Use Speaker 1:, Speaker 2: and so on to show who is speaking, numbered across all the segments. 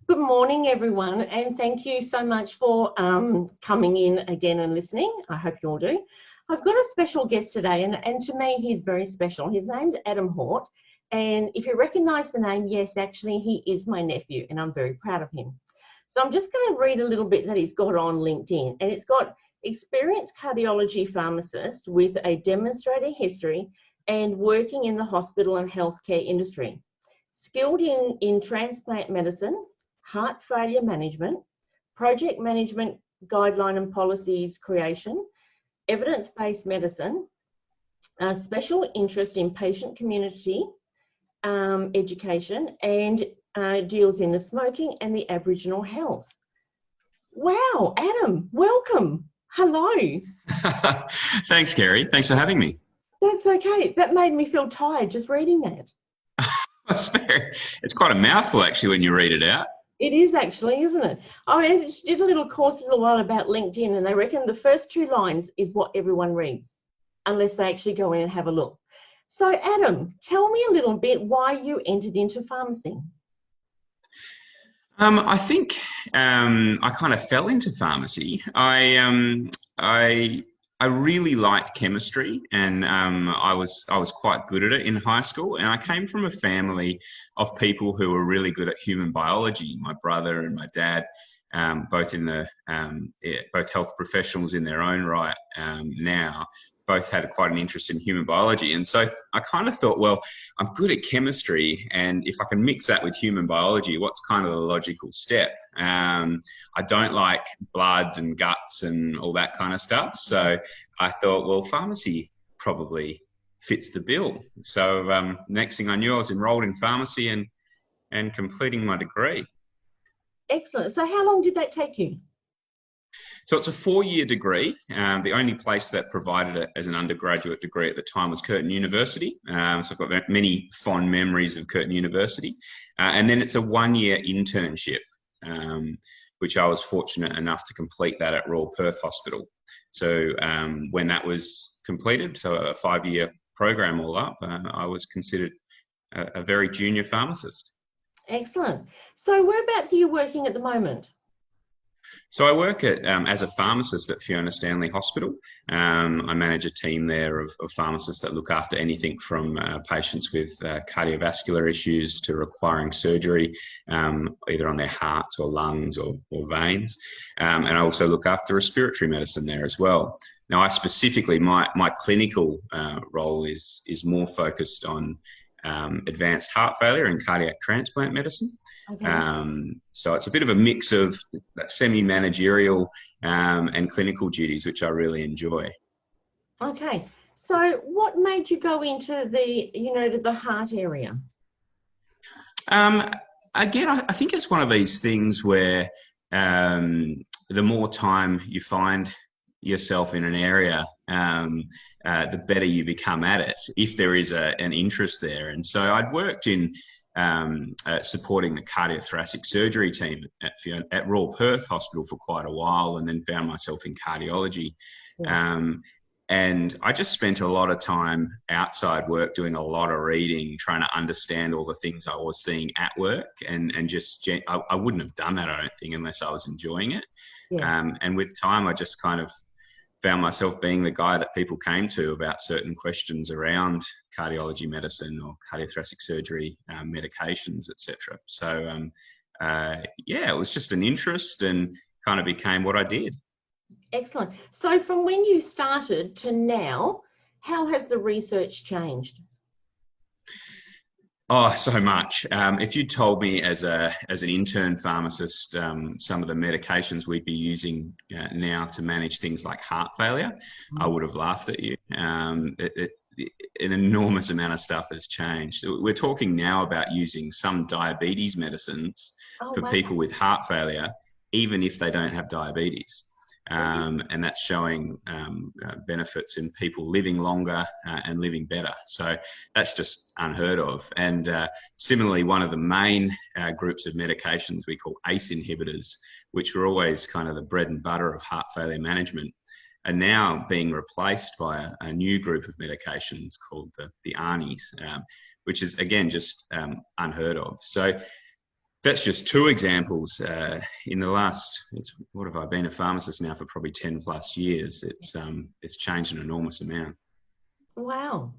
Speaker 1: Good morning, everyone, and thank you so much for coming in again and listening. I hope you all do. I've got a special guest today, and to me, he's very special. His name's Adam Hort, and if you recognise the name, yes, actually, he is my nephew, and I'm very proud of him. So I'm just going to read a little bit that he's got on LinkedIn, and it's got Experienced Cardiology Pharmacist with a demonstrated history and working in the hospital and healthcare industry. Skilled in transplant medicine, heart failure management, project management, guideline and policies creation, evidence-based medicine, a special interest in patient community education, and deals in the smoking and the Aboriginal health. Wow, Adam, welcome. Hello.
Speaker 2: Thanks, Gary. Thanks for having me.
Speaker 1: That's okay. That made me feel tired just reading that.
Speaker 2: It's quite a mouthful, actually, when you read it out.
Speaker 1: It is actually, isn't it? I did a little course a little while about LinkedIn, and they reckon the first 2 lines is what everyone reads, unless they actually go in and have a look. So, Adam, tell me a little bit why you entered into pharmacy.
Speaker 2: I think I kind of fell into pharmacy. I really liked chemistry, and I was quite good at it in high school. And I came from a family of people who were really good at human biology. My brother and my dad, both both health professionals in their own right now, both had quite an interest in human biology. And so I kind of thought, well, I'm good at chemistry, and if I can mix that with human biology, what's kind of the logical step? I don't like blood and guts and all that kind of stuff. So I thought, well, pharmacy probably fits the bill. So next thing I knew, I was enrolled in pharmacy and completing my degree.
Speaker 1: Excellent. So how long did that take you?
Speaker 2: So it's a 4-year degree. The only place that provided it as an undergraduate degree at the time was Curtin University. So I've got many fond memories of Curtin University. And then it's a 1-year internship, which I was fortunate enough to complete that at Royal Perth Hospital. So when that was completed, so a 5-year program all up, I was considered a very junior pharmacist.
Speaker 1: Excellent. So whereabouts are you working at the moment?
Speaker 2: So I work as a pharmacist at Fiona Stanley Hospital. I manage a team there of pharmacists that look after anything from patients with cardiovascular issues to requiring surgery, either on their hearts or lungs or veins. And I also look after respiratory medicine there as well. Now, I specifically, my clinical role is more focused on advanced heart failure and cardiac transplant medicine. Okay. So it's a bit of a mix of semi-managerial and clinical duties, which I really enjoy.
Speaker 1: Okay. So what made you go into to the heart area?
Speaker 2: Again, I think it's one of these things where the more time you find yourself in an area, the better you become at it, if there is an interest there. And so I'd worked in supporting the cardiothoracic surgery team at Royal Perth Hospital for quite a while, and then found myself in cardiology. Yeah. And I just spent a lot of time outside work doing a lot of reading, trying to understand all the things I was seeing at work, and I wouldn't have done that, I don't think, unless I was enjoying it. Yeah. And with time, I just kind of found myself being the guy that people came to about certain questions around cardiology medicine or cardiothoracic surgery, medications, etc. So, it was just an interest and kind of became what I did.
Speaker 1: Excellent. So from when you started to now, how has the research changed?
Speaker 2: Oh, so much. If you told me as an intern pharmacist some of the medications we'd be using now to manage things like heart failure, I would have laughed at you. An enormous amount of stuff has changed. We're talking now about using some diabetes medicines for people with heart failure, even if they don't have diabetes. And that's showing benefits in people living longer and living better. So that's just unheard of. And similarly, one of the main groups of medications we call ACE inhibitors, which were always kind of the bread and butter of heart failure management, are now being replaced by a new group of medications called the ARNIs, which is, again, just unheard of. So That's just two examples. In the last, what have I been a pharmacist now for probably 10 plus years? It's changed an enormous amount.
Speaker 1: Wow.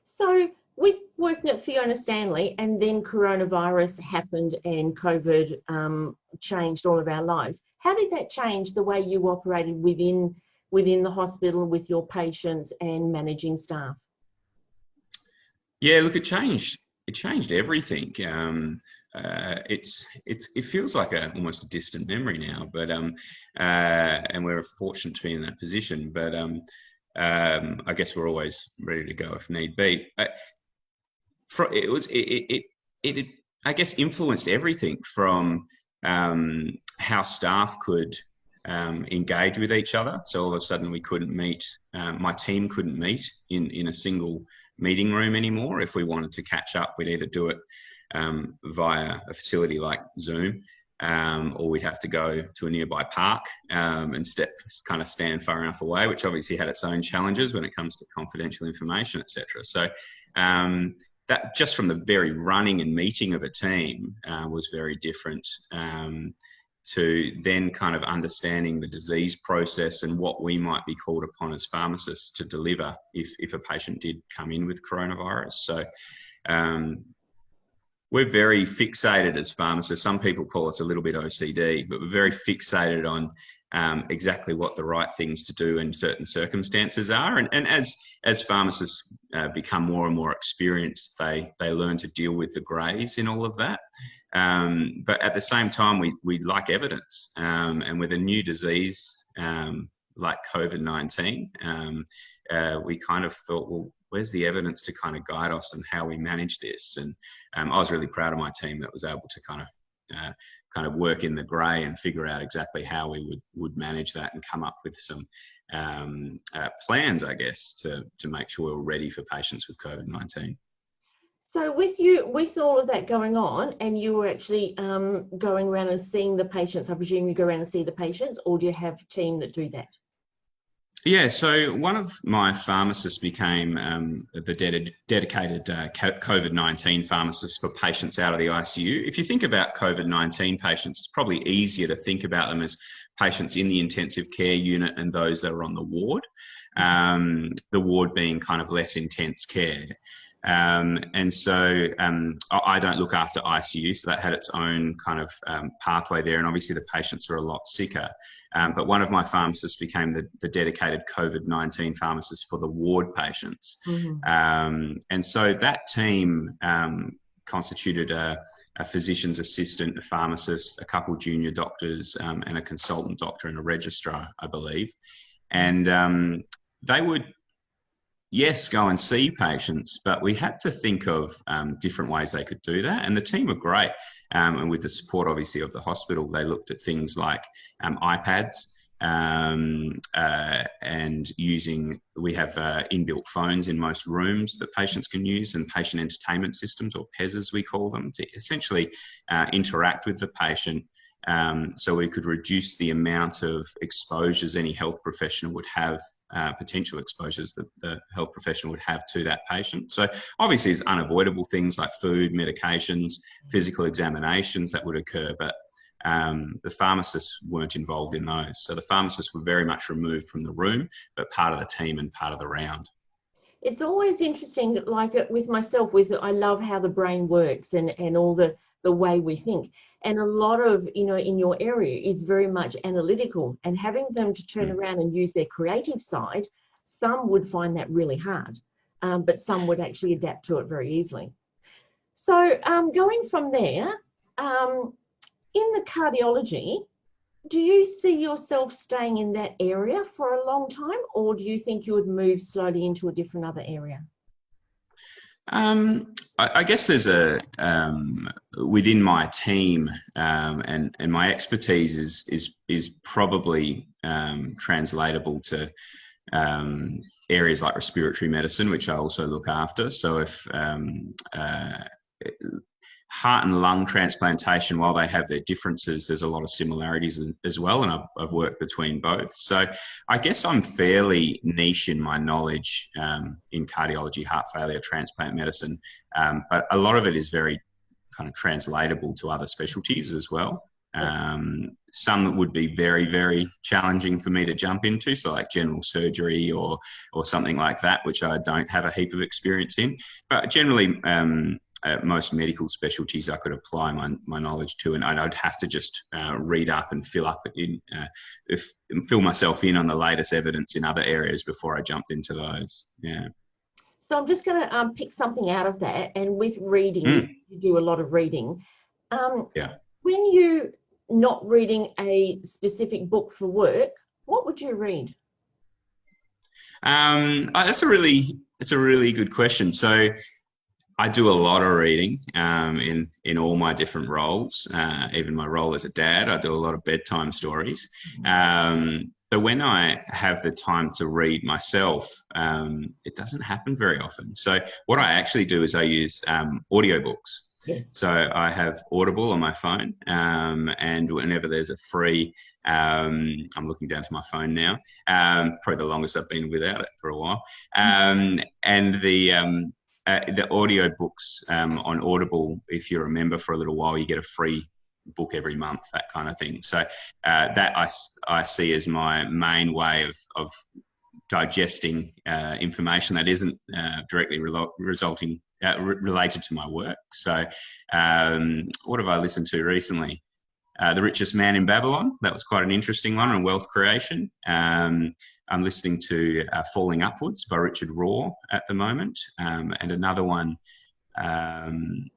Speaker 1: So with working at Fiona Stanley and then coronavirus happened and COVID changed all of our lives, how did that change the way you operated within the hospital with your patients and managing staff?
Speaker 2: Yeah, look, it changed. It changed everything. It feels like almost a distant memory now, but and we're fortunate to be in that position. But I guess we're always ready to go if need be. It I guess influenced everything from how staff could engage with each other. So all of a sudden we couldn't meet. My team couldn't meet in a single meeting room anymore. If we wanted to catch up, we'd either do it via a facility like Zoom, or we'd have to go to a nearby park and kind of stand far enough away, which obviously had its own challenges when it comes to confidential information, etc. So that just from the very running and meeting of a team was very different to then kind of understanding the disease process and what we might be called upon as pharmacists to deliver if a patient did come in with coronavirus. So we're very fixated as pharmacists. Some people call us a little bit OCD, but we're very fixated on exactly what the right things to do in certain circumstances are. And as pharmacists become more and more experienced, they learn to deal with the greys in all of that. But at the same time, we like evidence. And with a new disease like COVID-19, we kind of thought, well, where's the evidence to kind of guide us on how we manage this? And I was really proud of my team that was able to kind of work in the grey and figure out exactly how we would manage that and come up with some plans, I guess, to make sure we're ready for patients with COVID-19.
Speaker 1: So with all of that going on, and you were actually going around and seeing the patients, I presume you go around and see the patients, or do you have a team that do that?
Speaker 2: Yeah, so one of my pharmacists became the dedicated COVID-19 pharmacist for patients out of the ICU. If you think about COVID-19 patients, it's probably easier to think about them as patients in the intensive care unit and those that are on the ward the being kind of less intense care. And so I don't look after ICU, so that had its own kind of pathway there. And obviously the patients are a lot sicker. But one of my pharmacists became the dedicated COVID-19 pharmacist for the ward patients. Mm-hmm. And so that team constituted a physician's assistant, a pharmacist, a couple junior doctors, and a consultant doctor and a registrar, I believe. And they would, yes, go and see patients, but we had to think of different ways they could do that. And the team were great. And with the support, obviously, of the hospital, they looked at things like iPads and we have inbuilt phones in most rooms that patients can use, and patient entertainment systems, or PES as we call them, to essentially interact with the patient. So we could reduce the amount of exposures any health professional would have, potential exposures that the health professional would have to that patient. So obviously there's unavoidable things like food, medications, physical examinations that would occur, but the pharmacists weren't involved in those. So the pharmacists were very much removed from the room, but part of the team and part of the round.
Speaker 1: It's always interesting, like with myself, I love how the brain works and all the way we think. And a lot of, in your area is very much analytical, and having them to turn around and use their creative side, some would find that really hard, but some would actually adapt to it very easily. So going from there, in the cardiology, do you see yourself staying in that area for a long time, or do you think you would move slowly into a different other area?
Speaker 2: I guess there's within my team, and my expertise is probably translatable to areas like respiratory medicine, which I also look after. So if heart and lung transplantation, while they have their differences, there's a lot of similarities as well, and I've worked between both. So I guess I'm fairly niche in my knowledge in cardiology, heart failure, transplant medicine, but a lot of it is very kind of translatable to other specialties as well. Some that would be very, very challenging for me to jump into, so like general surgery or something like that, which I don't have a heap of experience in. But generally, most medical specialties I could apply my knowledge to, and I'd have to just read up and fill myself in on the latest evidence in other areas before I jumped into those. Yeah.
Speaker 1: So I'm just going to pick something out of that. And with reading, you do a lot of reading.
Speaker 2: Yeah.
Speaker 1: When you're not reading a specific book for work, what would you read?
Speaker 2: It's a really good question. So I do a lot of reading in all my different roles. Even my role as a dad, I do a lot of bedtime stories. So when I have the time to read myself, it doesn't happen very often. So what I actually do is I use audiobooks.
Speaker 1: Yes.
Speaker 2: So I have Audible on my phone, and whenever there's a free, I'm looking down to my phone now, probably the longest I've been without it for a while, and the audio books on Audible, if you're a member for a little while, you get a free book every month, that kind of thing. So that I see as my main way of digesting information that isn't directly related to my work. So what have I listened to recently? The Richest Man in Babylon. That was quite an interesting one on wealth creation. I'm listening to Falling Upwards by Richard Rohr at the moment. And another one that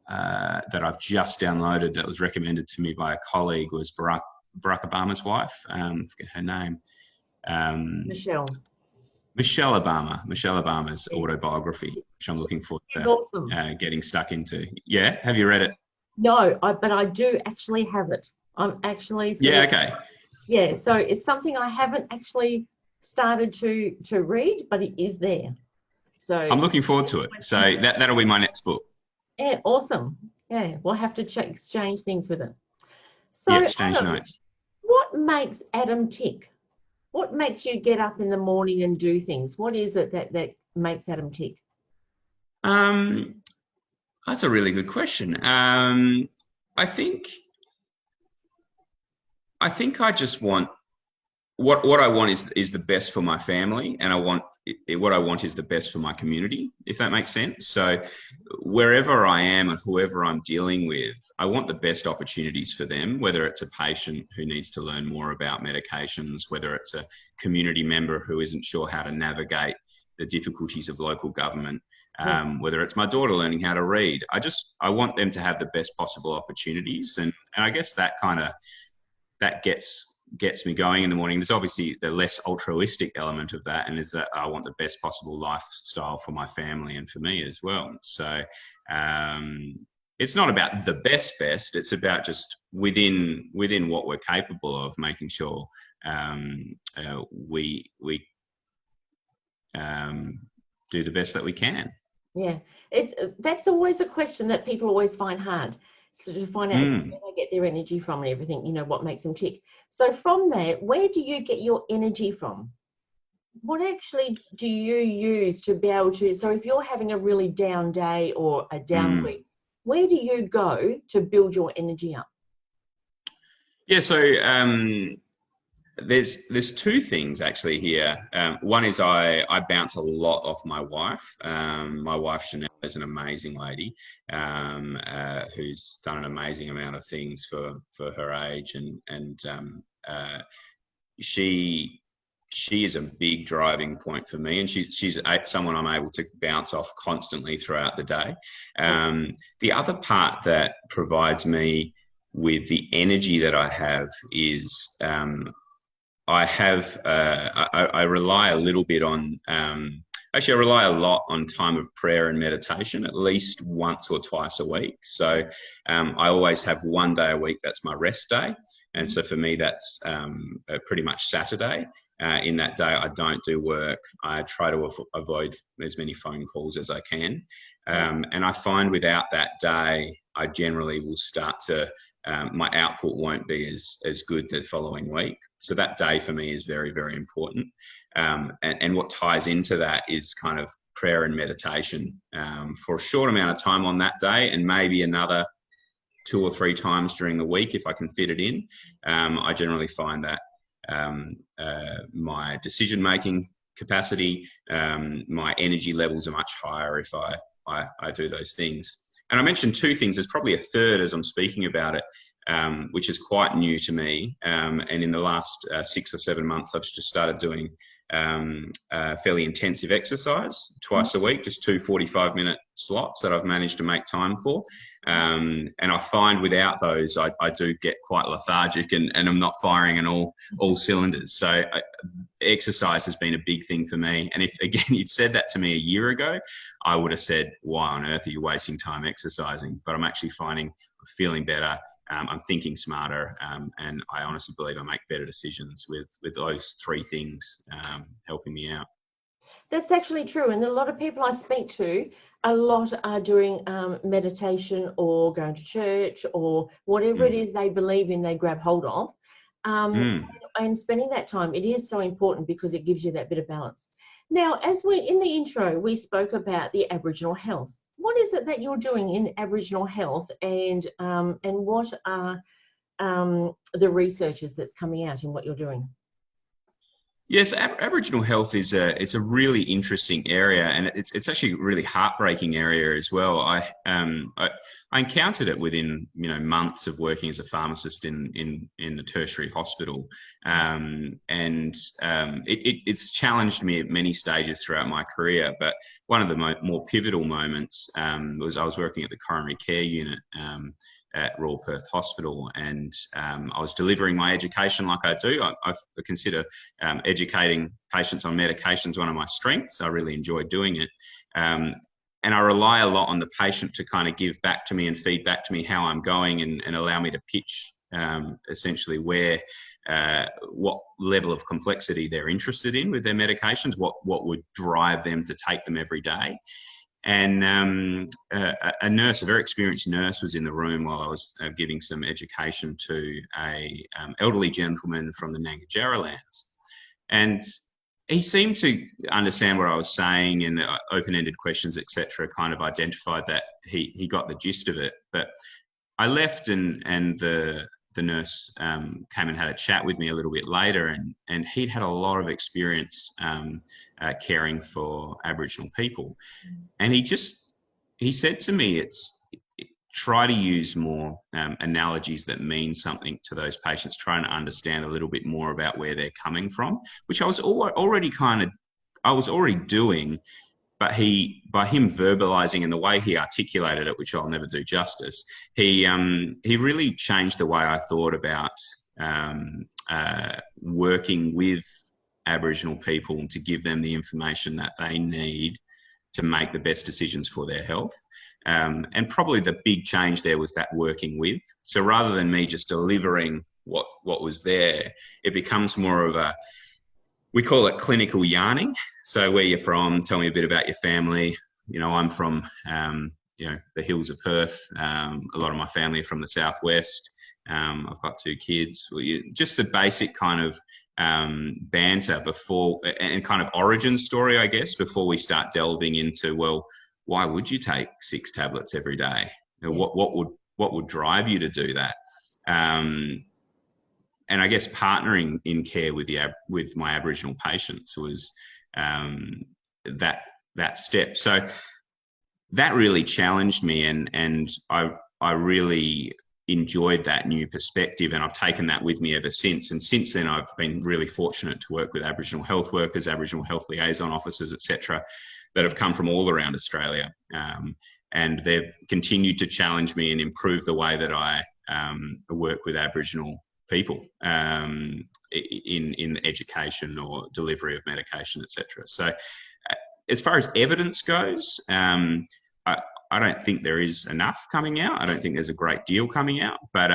Speaker 2: I've just downloaded that was recommended to me by a colleague was Barack Obama's wife. I forget her name. Michelle Obama's autobiography, which I'm looking forward to getting stuck into. Yeah, have you read it?
Speaker 1: No, but I do actually have it. I'm actually...
Speaker 2: okay.
Speaker 1: Yeah, so it's something I haven't actually started to read, but it is there. So
Speaker 2: I'm looking forward to it. So that'll be my next book.
Speaker 1: Yeah, awesome. Yeah, we'll have to exchange things with it. So
Speaker 2: yeah, exchange notes.
Speaker 1: What makes Adam tick? What makes you get up in the morning and do things? What is it that makes Adam tick?
Speaker 2: That's a really good question. I think I just want what I want is the best for my family, and what I want is the best for my community, if that makes sense. So wherever I am and whoever I'm dealing with, I want the best opportunities for them, whether it's a patient who needs to learn more about medications, whether it's a community member who isn't sure how to navigate the difficulties of local government, whether it's my daughter learning how to read. I want them to have the best possible opportunities. And I guess that gets me going in the morning. There's obviously the less altruistic element of that, and is that I want the best possible lifestyle for my family and for me as well. So it's not about the best, it's about just within what we're capable of, making sure we do the best that we can.
Speaker 1: Yeah, that's always a question that people always find hard. So to find out where they get their energy from and everything, what makes them tick. So from that, where do you get your energy from? What actually do you use to be able to, so if you're having a really down day or a down week, where do you go to build your energy up? Yeah,
Speaker 2: so there's two things actually here. One is I bounce a lot off my wife. My wife Chanel is an amazing lady who's done an amazing amount of things for her age, and she is a big driving point for me, and she's someone I'm able to bounce off constantly throughout the day. The other part that provides me with the energy that I have is I rely a little bit on, actually I rely a lot on time of prayer and meditation, at least once or twice a week. So I always have one day a week that's my rest day. And so for me, that's pretty much Saturday. In that day, I don't do work. I try to avoid as many phone calls as I can. And I find without that day, I generally will start to my output won't be as good the following week. So that day for me is very, very important. And what ties into that is kind of prayer and meditation for a short amount of time on that day, and maybe another 2 or 3 times during the week if I can fit it in. I generally find that my decision-making capacity, my energy levels are much higher if I do those things. And I mentioned 2 things. There's probably a third as I'm speaking about it, which is quite new to me. And in the last 6 or 7 months, I've just started doing fairly intensive exercise twice a week, just 2 45-minute slots that I've managed to make time for. And I find without those, I do get quite lethargic and I'm not firing on all cylinders. So exercise has been a big thing for me. And if, again, you'd said that to me a year ago, I would have said, why on earth are you wasting time exercising? But I'm actually finding I'm feeling better. I'm thinking smarter, and I honestly believe I make better decisions with those 3 things helping me out.
Speaker 1: That's actually true. And a lot of people I speak to, a lot are doing meditation or going to church or whatever it is they believe in, they grab hold of. And spending that time, it is so important because it gives you that bit of balance. Now, as in the intro, we spoke about the Aboriginal Health. What is it that you're doing in Aboriginal Health, and what are the researchers that's coming out in what you're doing?
Speaker 2: Yes, Aboriginal Health it's a really interesting area, and it's actually a really heartbreaking area as well. I encountered it within months of working as a pharmacist in the tertiary hospital, and it's challenged me at many stages throughout my career. But one of the more pivotal moments was I was working at the coronary care unit at Royal Perth Hospital, and I was delivering my education like I do. I consider educating patients on medications one of my strengths. I really enjoy doing it. And I rely a lot on the patient to kind of give back to me and feed back to me how I'm going, and allow me to pitch essentially what level of complexity they're interested in with their medications, what would drive them to take them every day. And a nurse, a very experienced nurse, was in the room while I was giving some education to a elderly gentleman from the Nangajarra lands. And he seemed to understand what I was saying, and open-ended questions, etc., kind of identified that he got the gist of it. But I left, and the nurse came and had a chat with me a little bit later, and he'd had a lot of experience caring for Aboriginal people. And he said to me, try to use more analogies that mean something to those patients, trying to understand a little bit more about where they're coming from, which I was already doing. But by him verbalizing and the way he articulated it, which I'll never do justice, he really changed the way I thought about working with Aboriginal people to give them the information that they need to make the best decisions for their health. And probably the big change there was that working with. So rather than me just delivering what was there, it becomes more of we call it clinical yarning. So where you're from, tell me a bit about your family. I'm from, the hills of Perth. A lot of my family are from the southwest. I've got 2 kids. Just the basic kind of banter before, and kind of origin story, I guess, before we start delving into, well, why would you take 6 tablets every day? What would drive you to do that? And I guess partnering in care with my Aboriginal patients was that step. So that really challenged me, and I really enjoyed that new perspective, and I've taken that with me ever since. And since then, I've been really fortunate to work with Aboriginal health workers, Aboriginal health liaison officers, etc., that have come from all around Australia, and they've continued to challenge me and improve the way that I work with Aboriginal people in education or delivery of medication, etc. So as far as evidence goes, I don't think there is enough coming out. I don't think there's a great deal coming out, but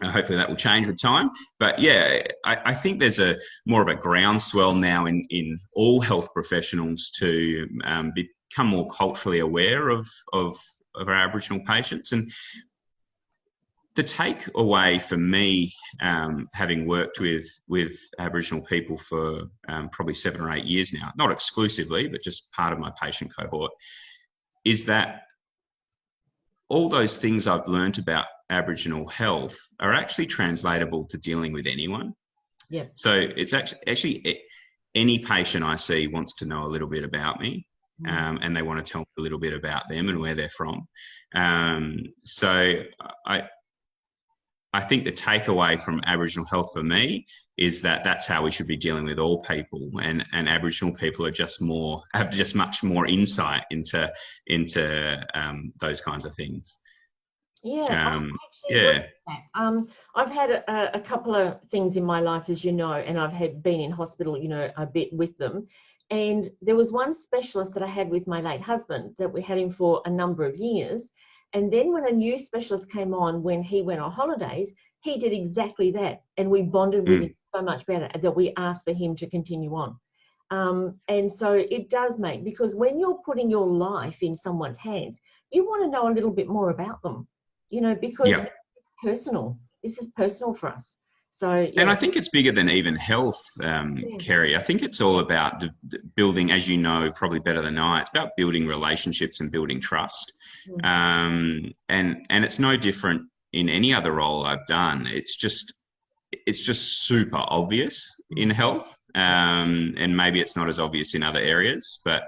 Speaker 2: hopefully that will change with time. But yeah, I think there's more of a groundswell now in all health professionals to become more culturally aware of our Aboriginal patients. And the takeaway for me, having worked with Aboriginal people for probably 7 or 8 years now, not exclusively, but just part of my patient cohort, is that all those things I've learned about Aboriginal health are actually translatable to dealing with anyone.
Speaker 1: Yeah.
Speaker 2: So it's actually any patient I see wants to know a little bit about me, and they want to tell me a little bit about them and where they're from. So I think the takeaway from Aboriginal health for me is that that's how we should be dealing with all people, and Aboriginal people are have just much more insight into those kinds of things.
Speaker 1: Yeah,
Speaker 2: Yeah.
Speaker 1: I've had a couple of things in my life, as you know, and I've been in hospital, you know, a bit with them. And there was one specialist that I had with my late husband that we had him for a number of years. And then when a new specialist came on, when he went on holidays, he did exactly that. And we bonded with him so much better that we asked for him to continue on. And so it does make, because when you're putting your life in someone's hands, you want to know a little bit more about them, you know, because it's personal. This is personal for us. So, yeah.
Speaker 2: And I think it's bigger than even health, Kerry. I think it's all about building, as you know, probably better than I, it's about building relationships and building trust. And it's no different in any other role I've done. It's just super obvious in health. And maybe it's not as obvious in other areas, but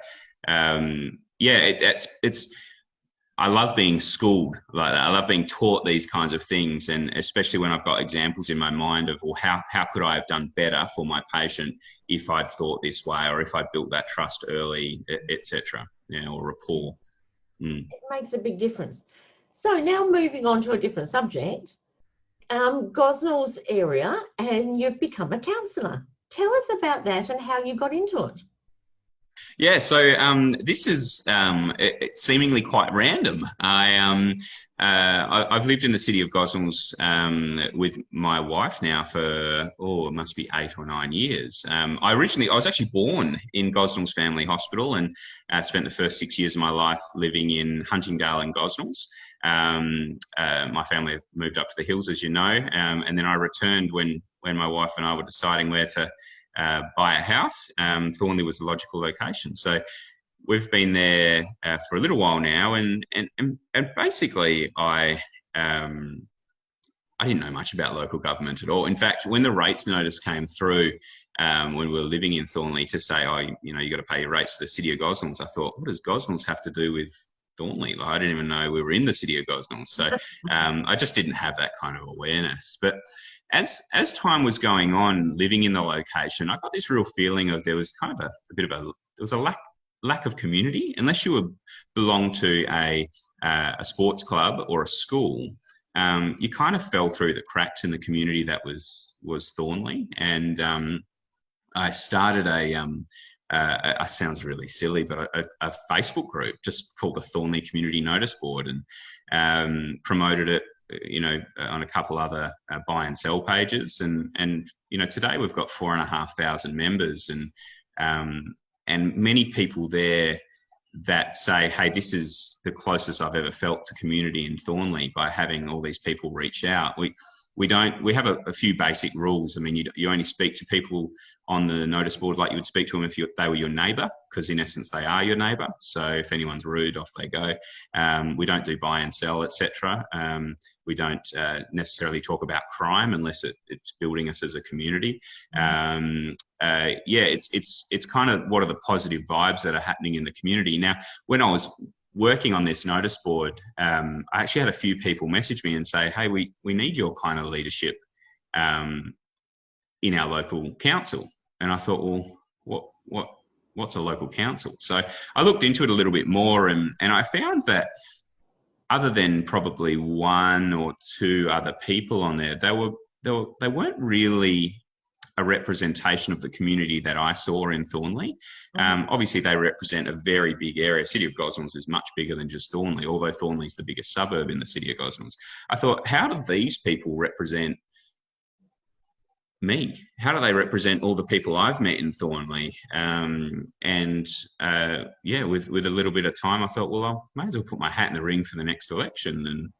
Speaker 2: I love being schooled like that. I love being taught these kinds of things, and especially when I've got examples in my mind of, well, how could I have done better for my patient if I'd thought this way, or if I'd built that trust early, etc. Or rapport.
Speaker 1: It makes a big difference. So now moving on to a different subject, Gosnell's area, and you've become a counsellor. Tell us about that and how you got into it.
Speaker 2: Yeah, so this is it's seemingly quite random. I've lived in the city of Gosnells with my wife now for, it must be 8 or 9 years. I was actually born in Gosnells Family Hospital, and spent the first 6 years of my life living in Huntingdale and Gosnells. My family have moved up to the hills, as you know, and then I returned when my wife and I were deciding where to buy a house. Thornley was a logical location. So we've been there for a little while now, and basically I didn't know much about local government at all. In fact, when the rates notice came through, when we were living in Thornley, to say, you got to pay your rates to the city of Gosnells, I thought, what does Gosnells have to do with Thornley? Like, I didn't even know we were in the city of Gosnells. So I just didn't have that kind of awareness. But as time was going on, living in the location, I got this real feeling of there was kind of there was a lack of community. Unless you belonged to a sports club or a school, you kind of fell through the cracks in the community that was Thornley. And I started it sounds really silly, but a Facebook group just called the Thornley Community Notice Board, and promoted it, on a couple other buy and sell pages, and today we've got 4,500 members, and many people there that say, hey, this is the closest I've ever felt to community in Thornley, by having all these people reach out. We have a few basic rules. I mean, you only speak to people on the notice board like you would speak to them if they were your neighbour, because in essence they are your neighbour. So if anyone's rude, off they go. We don't do buy and sell, etc. We don't necessarily talk about crime unless it's building us as a community. It's kind of what are the positive vibes that are happening in the community. Now, when I was working on this notice board, I actually had a few people message me and say, hey, we need your kind of leadership in our local council. And I thought, well, what's a local council? So I looked into it a little bit more, and I found that other than probably 1 or 2 other people on there, they weren't really a representation of the community that I saw in Thornley. Obviously, they represent a very big area. City of Gosnells is much bigger than just Thornley, although Thornley is the biggest suburb in the city of Gosnells. I thought, how do these people represent me? How do they represent all the people I've met in Thornley? With a little bit of time, I thought, well, I might as well put my hat in the ring for the next election and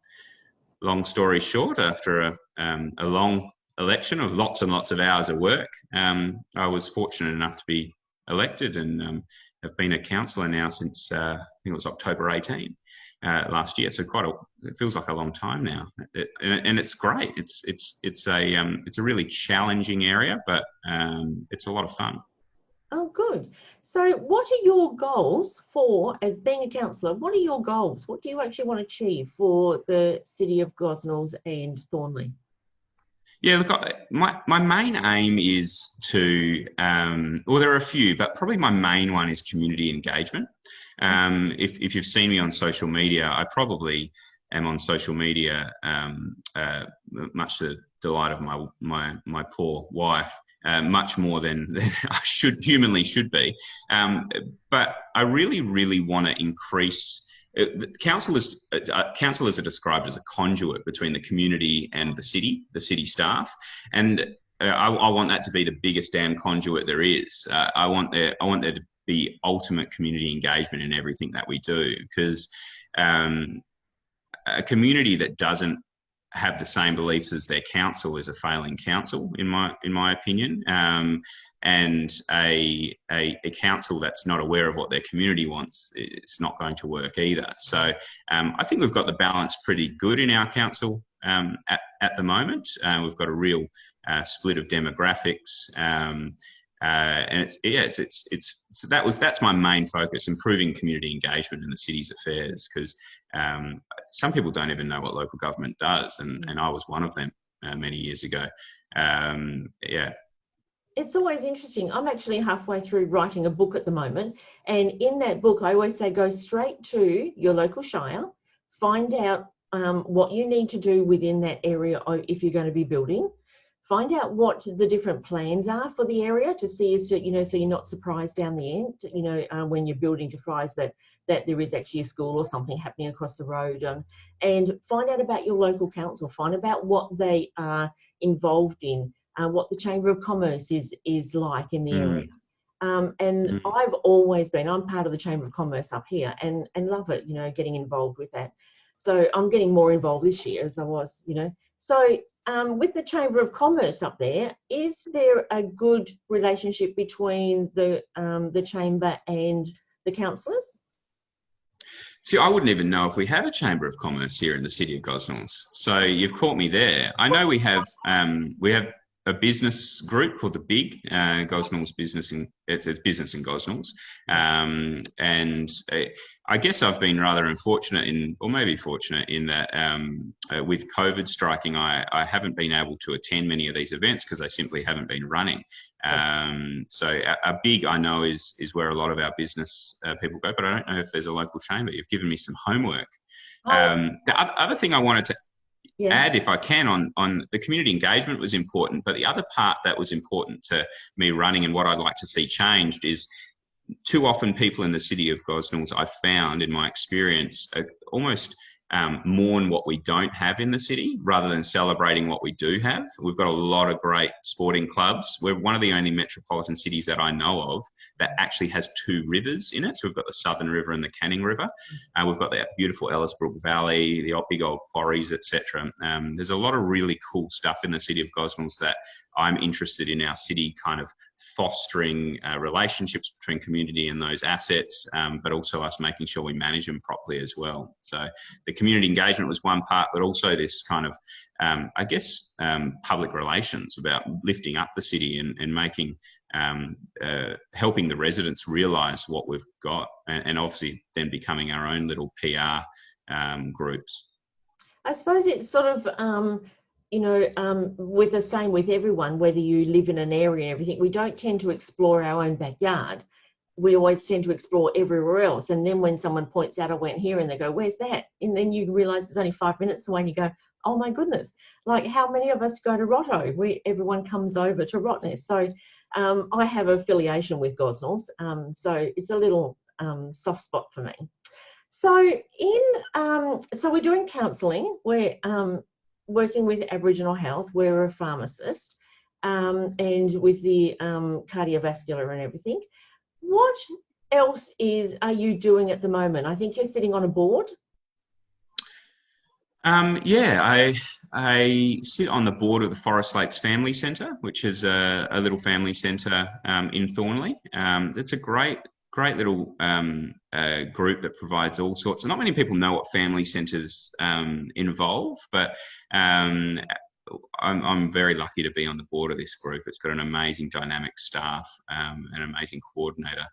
Speaker 2: long story short, after a long election of lots and lots of hours of work, I was fortunate enough to be elected, and have been a councillor now since I think it was October 18 last year. So it feels like a long time now, and it's great. It's a really challenging area, but it's a lot of fun.
Speaker 1: Oh, good. So what are your goals for, as being a councillor, what are your goals? What do you actually want to achieve for the city of Gosnells and Thornley?
Speaker 2: Yeah, look, my main aim is to, well, there are a few, but probably my main one is community engagement. If you've seen me on social media, I probably am on social media, much to the delight of my poor wife, much more than I humanly should be. But I really want to increase. Councillors are described as a conduit between the community and the city staff, and I want that to be the biggest damn conduit there is. I want there to be ultimate community engagement in everything that we do, because a community that doesn't have the same beliefs as their council is a failing council, in my opinion. And a council that's not aware of what their community wants, it's not going to work either. So I think we've got the balance pretty good in our council at the moment. We've got a real split of demographics, and that's my main focus: improving community engagement in the city's affairs, because some people don't even know what local government does, and I was one of them many years ago.
Speaker 1: It's always interesting. I'm actually halfway through writing a book at the moment, and in that book I always say go straight to your local shire, find out what you need to do within that area if you're going to be building, find out what the different plans are for the area to see as to, so you're not surprised down the end, when you're building to fries that there is actually a school or something happening across the road, and find out about your local council, find out what they are involved in, what the Chamber of Commerce is like in the area. I've always been, I'm part of the Chamber of Commerce up here, and love it, getting involved with that. So I'm getting more involved this year as I was, So with the Chamber of Commerce up there, is there a good relationship between the Chamber and the councillors?
Speaker 2: See, I wouldn't even know if we have a Chamber of Commerce here in the city of Gosnells. So you've caught me there. I know we have a business group called the Big Gosnells Business. It's business in Gosnells, and I guess I've been rather unfortunate fortunate in that with COVID striking, I haven't been able to attend many of these events because they simply haven't been running. So a Big, I know, is where a lot of our business people go, but I don't know if there's a local chamber. You've given me some homework. The other thing I wanted to add, if I can, on the community engagement was important, but the other part that was important to me running and what I'd like to see changed is too often people in the city of Gosnells, I've found in my experience, almost mourn what we don't have in the city rather than celebrating what we do have. We've got a lot of great sporting clubs. We're one of the only metropolitan cities that I know of that actually has two rivers in it. So we've got the Southern River and the Canning River. We've got the beautiful Ellisbrook Valley, the big old quarries, etc. There's a lot of really cool stuff in the city of Gosnells that I'm interested in our city kind of fostering relationships between community and those assets, but also us making sure we manage them properly as well. So the community engagement was one part, but also this kind of, public relations about lifting up the city and making, helping the residents realise what we've got, and obviously then becoming our own little PR groups.
Speaker 1: I suppose it's sort of, with the same with everyone, whether you live in an area and everything, we don't tend to explore our own backyard. We always tend to explore everywhere else. And then when someone points out, I went here, and they go, where's that? And then you realise it's only 5 minutes away, and you go, oh my goodness. Like, how many of us go to Rotto? Everyone comes over to Rottnest. So I have affiliation with Gosnells. So it's a little soft spot for me. So so we're doing counselling. We're working with Aboriginal Health. We're a pharmacist, and with the cardiovascular and everything. What else are you doing at the moment? I think you're sitting on a board.
Speaker 2: Yeah, I sit on the board of the Forest Lakes Family Centre, which is a little family centre in Thornley. It's a great little group that provides all sorts. Not many people know what family centres involve, but I'm very lucky to be on the board of this group. It's got an amazing dynamic staff, an amazing coordinator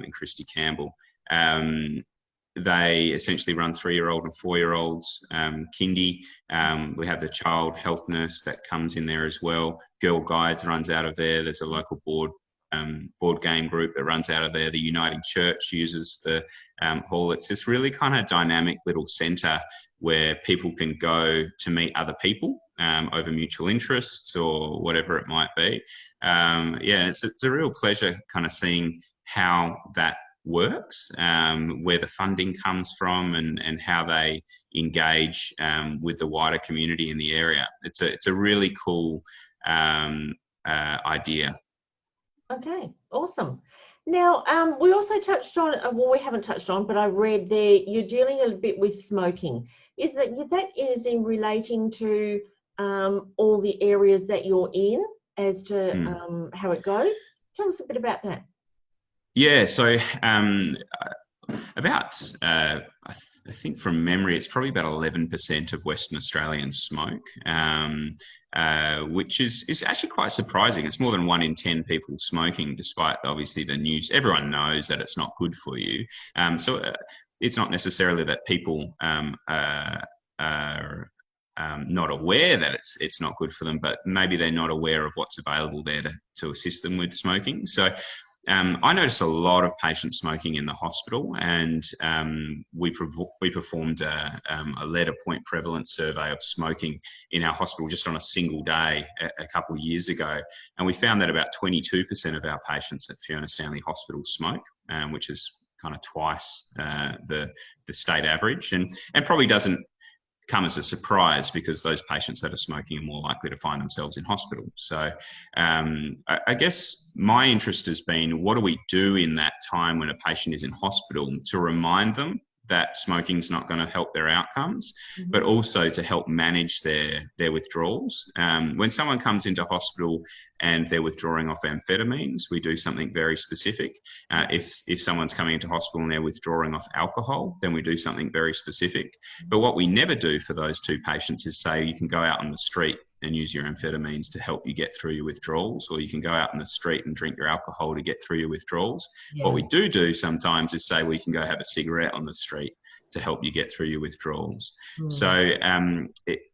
Speaker 2: in Christy Campbell. They essentially run 3-year-old and 4-year-olds, kindy. We have the child health nurse that comes in there as well. Girl Guides runs out of there. There's a local board game group that runs out of there. The Uniting Church uses the hall. It's this really kind of dynamic little centre where people can go to meet other people over mutual interests or whatever it might be. Yeah, it's a real pleasure kind of seeing how that works, where the funding comes from, and how they engage with the wider community in the area. It's a really cool idea.
Speaker 1: Okay, awesome. Now, we also touched on, well, we haven't touched on, but I read there you're dealing a bit with smoking. Is that is in relating to all the areas that you're in as to how it goes? Tell us a bit about that.
Speaker 2: Yeah, so about, I think from memory, it's probably about 11% of Western Australians smoke, which is actually quite surprising. It's more than 1 in 10 people smoking, despite obviously the news. Everyone knows that it's not good for you. So it's not necessarily that people are not aware that it's not good for them, but maybe they're not aware of what's available there to assist them with smoking. So I noticed a lot of patients smoking in the hospital, and we performed a leader point prevalence survey of smoking in our hospital just on a single day a couple of years ago, and we found that about 22% of our patients at Fiona Stanley Hospital smoke, which is kind of twice the state average, and probably doesn't come as a surprise because those patients that are smoking are more likely to find themselves in hospital. So I guess my interest has been, what do we do in that time when a patient is in hospital to remind them that smoking is not going to help their outcomes, but also to help manage their withdrawals. When someone comes into hospital and they're withdrawing off amphetamines, we do something very specific. If someone's coming into hospital and they're withdrawing off alcohol, then we do something very specific. But what we never do for those two patients is say, you can go out on the street and use your amphetamines to help you get through your withdrawals, or you can go out in the street and drink your alcohol to get through your withdrawals. Yeah. What we do sometimes is say, we can go have a cigarette on the street to help you get through your withdrawals. So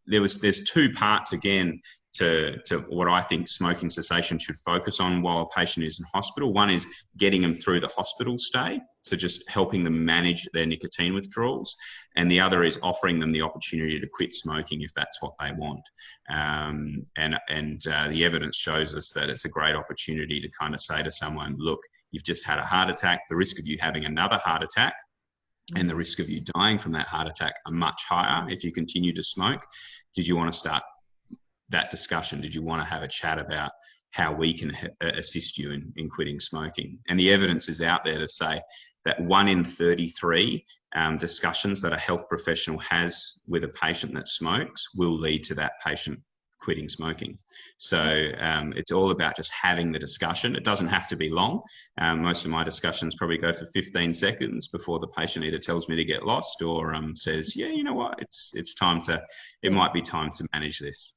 Speaker 2: there's two parts again to what I think smoking cessation should focus on while a patient is in hospital. One is getting them through the hospital stay, so just helping them manage their nicotine withdrawals. And the other is offering them the opportunity to quit smoking if that's what they want. And the evidence shows us that it's a great opportunity to kind of say to someone, look, you've just had a heart attack. The risk of you having another heart attack and the risk of you dying from that heart attack are much higher if you continue to smoke. Did you want to start that discussion? Did you want to have a chat about how we can assist you in quitting smoking? And the evidence is out there to say that 1 in 33 discussions that a health professional has with a patient that smokes will lead to that patient quitting smoking. So it's all about just having the discussion. It doesn't have to be long. Most of my discussions probably go for 15 seconds before the patient either tells me to get lost or says, yeah, you know what, it's time to, it might be time to manage this.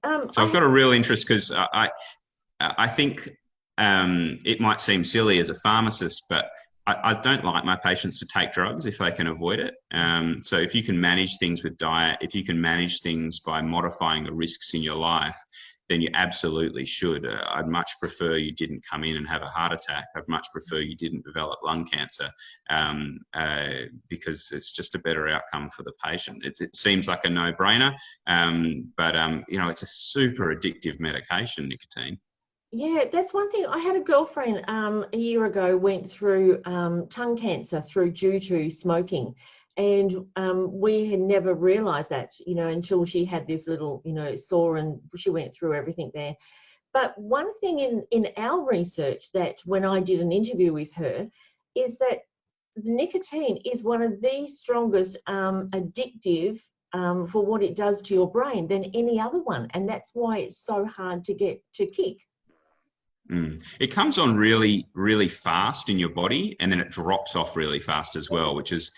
Speaker 2: So I've got a real interest because I think it might seem silly as a pharmacist, but I don't like my patients to take drugs if they can avoid it. So if you can manage things with diet, if you can manage things by modifying the risks in your life, then you absolutely should. I'd much prefer you didn't come in and have a heart attack. I'd much prefer you didn't develop lung cancer because it's just a better outcome for the patient. It seems like a no-brainer, but you know, it's a super addictive medication, nicotine.
Speaker 1: Yeah, that's one thing. I had a girlfriend a year ago went through tongue cancer due to smoking. And we had never realised that, you know, until she had this little, you know, sore and she went through everything there. But one thing in our research that when I did an interview with her is that nicotine is one of the strongest addictive for what it does to your brain than any other one. And that's why it's so hard to get to kick.
Speaker 2: It comes on really, really fast in your body, and then it drops off really fast as well, which is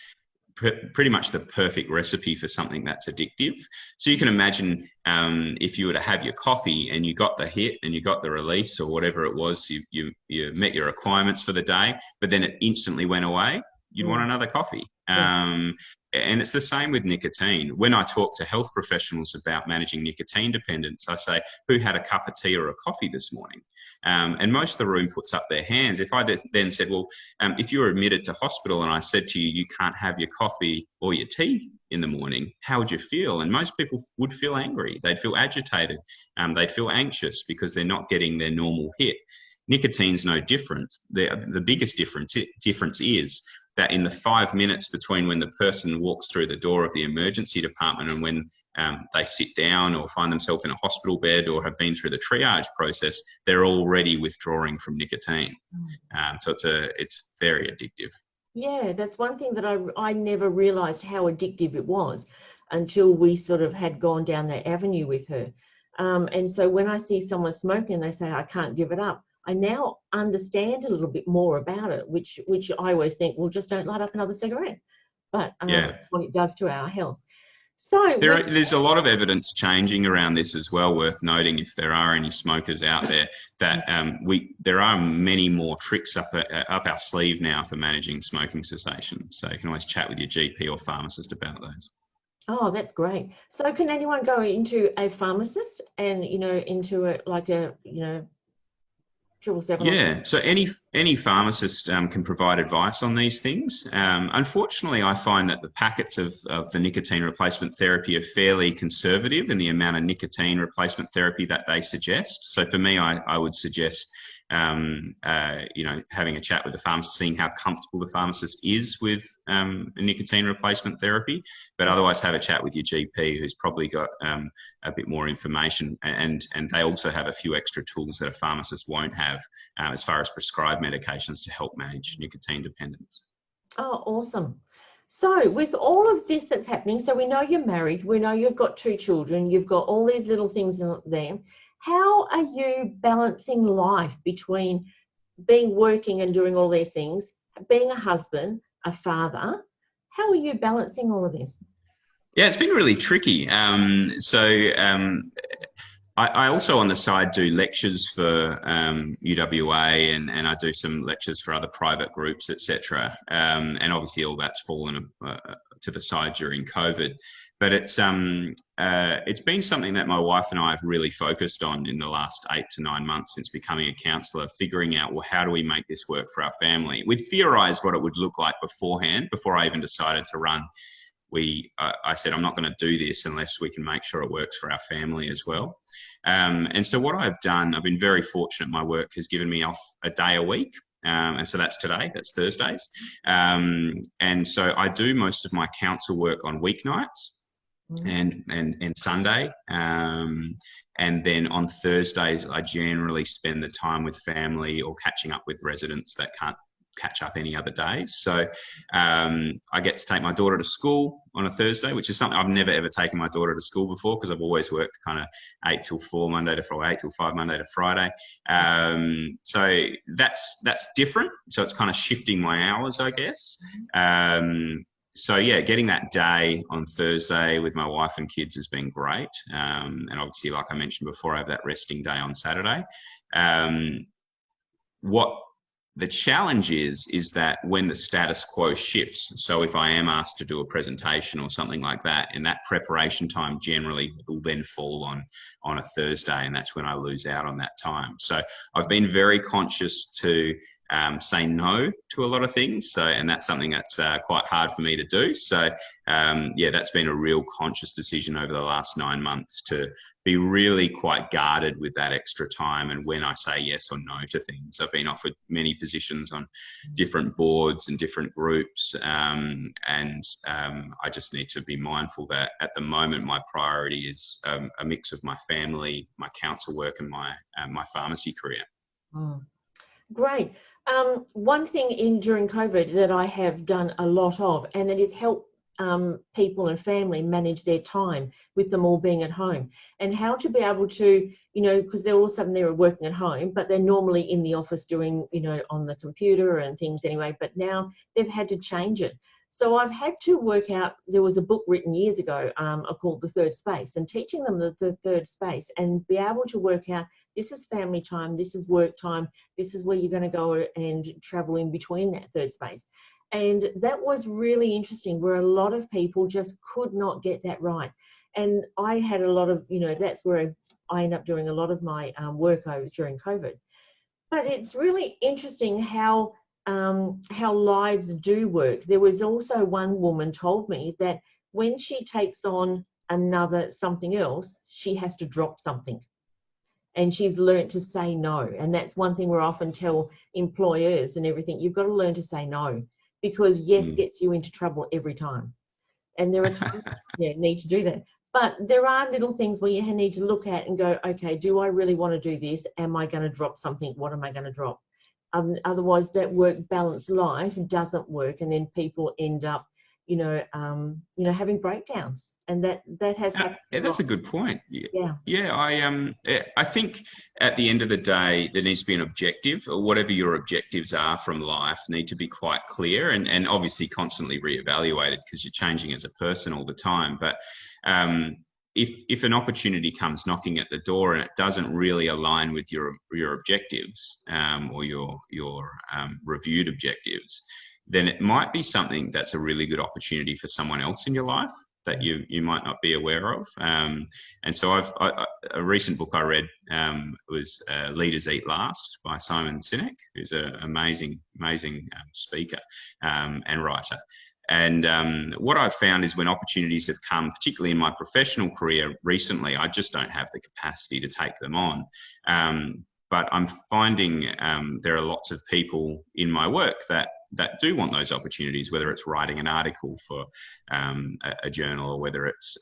Speaker 2: pretty much the perfect recipe for something that's addictive. So you can imagine if you were to have your coffee and you got the hit and you got the release or whatever it was, you met your requirements for the day, but then it instantly went away, you'd want another coffee. And it's the same with nicotine. When I talk to health professionals about managing nicotine dependence, I say, who had a cup of tea or a coffee this morning? And most of the room puts up their hands. If I then said, well, if you were admitted to hospital and I said to you, you can't have your coffee or your tea in the morning, how would you feel? And most people would feel angry. They'd feel agitated. They'd feel anxious because they're not getting their normal hit. Nicotine's no different. The biggest difference is that in the 5 minutes between when the person walks through the door of the emergency department and when they sit down or find themselves in a hospital bed or have been through the triage process, they're already withdrawing from nicotine. So it's very addictive.
Speaker 1: Yeah, that's one thing that I never realised how addictive it was until we sort of had gone down that avenue with her. And so when I see someone smoking and they say, I can't give it up, I now understand a little bit more about it, which I always think, well, just don't light up another cigarette. But what it does to our health. So
Speaker 2: there's a lot of evidence changing around this as well, worth noting if there are any smokers out there, that there are many more tricks up our sleeve now for managing smoking cessation. So you can always chat with your GP or pharmacist about those.
Speaker 1: Oh, that's great. So can anyone go into a pharmacist and, into a 777?
Speaker 2: Yeah, so any pharmacist can provide advice on these things. Unfortunately, I find that the packets of the nicotine replacement therapy are fairly conservative in the amount of nicotine replacement therapy that they suggest. So for me, I would suggest having a chat with the pharmacist, seeing how comfortable the pharmacist is with a nicotine replacement therapy, but otherwise have a chat with your GP, who's probably got a bit more information, and they also have a few extra tools that a pharmacist won't have as far as prescribed medications to help manage nicotine dependence.
Speaker 1: Oh, awesome. So with all of this that's happening, so we know you're married, we know you've got 2 children, you've got all these little things in there. How are you balancing life between working and doing all these things, being a husband, a father? How are you balancing all of this?
Speaker 2: Yeah, it's been really tricky. I also on the side do lectures for UWA and I do some lectures for other private groups, etc. And obviously all that's fallen to the side during COVID. But it's been something that my wife and I have really focused on in the last 8 to 9 months since becoming a counsellor, figuring out, well, how do we make this work for our family? We'd theorised what it would look like beforehand, before I even decided to run. I said, I'm not going to do this unless we can make sure it works for our family as well. And so what I've done, I've been very fortunate. My work has given me off a day a week. And so that's today, that's Thursdays. And so I do most of my counsel work on weeknights and Sunday. And then on Thursdays, I generally spend the time with family or catching up with residents that can't catch up any other days. So I get to take my daughter to school on a Thursday, which is something I've never ever taken my daughter to school before, because I've always worked kind of 8 till 4 Monday to Friday, 8 till 5 Monday to Friday. So that's different. So it's kind of shifting my hours, I guess. So yeah, getting that day on Thursday with my wife and kids has been great. And obviously, like I mentioned before, I have that resting day on Saturday. What the challenge is that when the status quo shifts, so if I am asked to do a presentation or something like that, and that preparation time generally will then fall on a Thursday, and that's when I lose out on that time. So I've been very conscious to say no to a lot of things. So, and that's something that's quite hard for me to do. So, yeah, that's been a real conscious decision over the last 9 months to be really quite guarded with that extra time. And when I say yes or no to things, I've been offered many positions on different boards and different groups. And I just need to be mindful that at the moment, my priority is a mix of my family, my counsel work, and my pharmacy career.
Speaker 1: Great. One thing during COVID that I have done a lot of, and it has helped people and family manage their time with them all being at home, and how to be able to, you know, because they're all of a sudden they're working at home, but they're normally in the office doing, you know, on the computer and things anyway, but now they've had to change it. So I've had to work out, there was a book written years ago called The Third Space, and teaching them the third space and be able to work out, this is family time, this is work time, this is where you're going to go and travel in between that third space. And that was really interesting, where a lot of people just could not get that right. And I had a lot of, you know, that's where I end up doing a lot of my work over during COVID. But it's really interesting how lives do work. There was also one woman told me that when she takes on something else, she has to drop something. And she's learned to say no. And that's one thing we often tell employers and everything, you've got to learn to say no, because yes gets you into trouble every time. And there are times you need to do that. But there are little things where you need to look at and go, okay, do I really want to do this? Am I going to drop something? What am I going to drop? Otherwise, that work balance life doesn't work, and then people end up, having breakdowns, and that has happened.
Speaker 2: Yeah, that's a good point.
Speaker 1: Yeah.
Speaker 2: I think at the end of the day, there needs to be an objective, or whatever your objectives are from life need to be quite clear, and obviously constantly reevaluated, because you're changing as a person all the time. But if an opportunity comes knocking at the door and it doesn't really align with your objectives or your reviewed objectives, then it might be something that's a really good opportunity for someone else in your life that you might not be aware of. And so a recent book I read was Leaders Eat Last by Simon Sinek, who's an amazing speaker and writer. And what I've found is when opportunities have come, particularly in my professional career recently, I just don't have the capacity to take them on. But I'm finding there are lots of people in my work that do want those opportunities, whether it's writing an article for a journal, or whether it's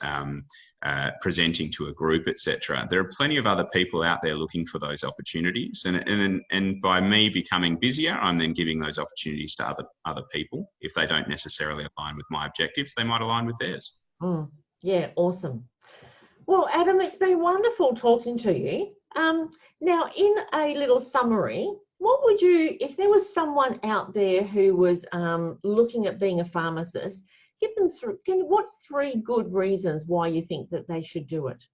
Speaker 2: presenting to a group, etc. There are plenty of other people out there looking for those opportunities, and by me becoming busier, I'm then giving those opportunities to other people. If they don't necessarily align with my objectives, they might align with theirs.
Speaker 1: Yeah, awesome. Well, Adam, it's been wonderful talking to you. Now, in a little summary, what would you, if there was someone out there who was looking at being a pharmacist, give them what's 3 good reasons why you think that they should do it?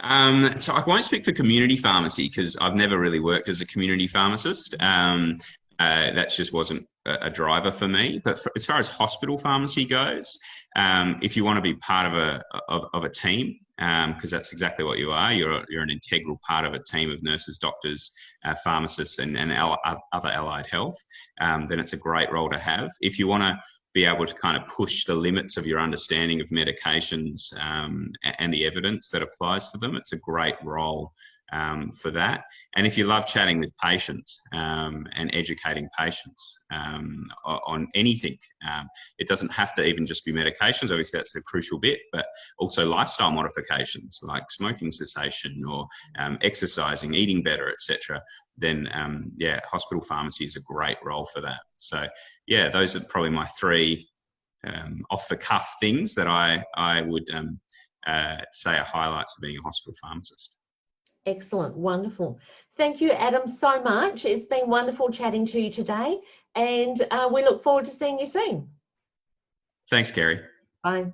Speaker 2: So I won't speak for community pharmacy, because I've never really worked as a community pharmacist. That just wasn't a driver for me. But as far as hospital pharmacy goes, if you want to be part of a team, because that's exactly what you are. You're an integral part of a team of nurses, doctors, pharmacists, and other allied health. Then it's a great role to have. If you want to be able to kind of push the limits of your understanding of medications and the evidence that applies to them, it's a great role for that. And if you love chatting with patients and educating patients on anything, it doesn't have to even just be medications. Obviously, that's a crucial bit, but also lifestyle modifications like smoking cessation or exercising, eating better, etc. Then, hospital pharmacy is a great role for that. So, yeah, those are probably my 3 off-the-cuff things that I would say are highlights of being a hospital pharmacist.
Speaker 1: Excellent. Wonderful. Thank you, Adam, so much. It's been wonderful chatting to you today, and we look forward to seeing you soon.
Speaker 2: Thanks, Kerry.
Speaker 1: Bye.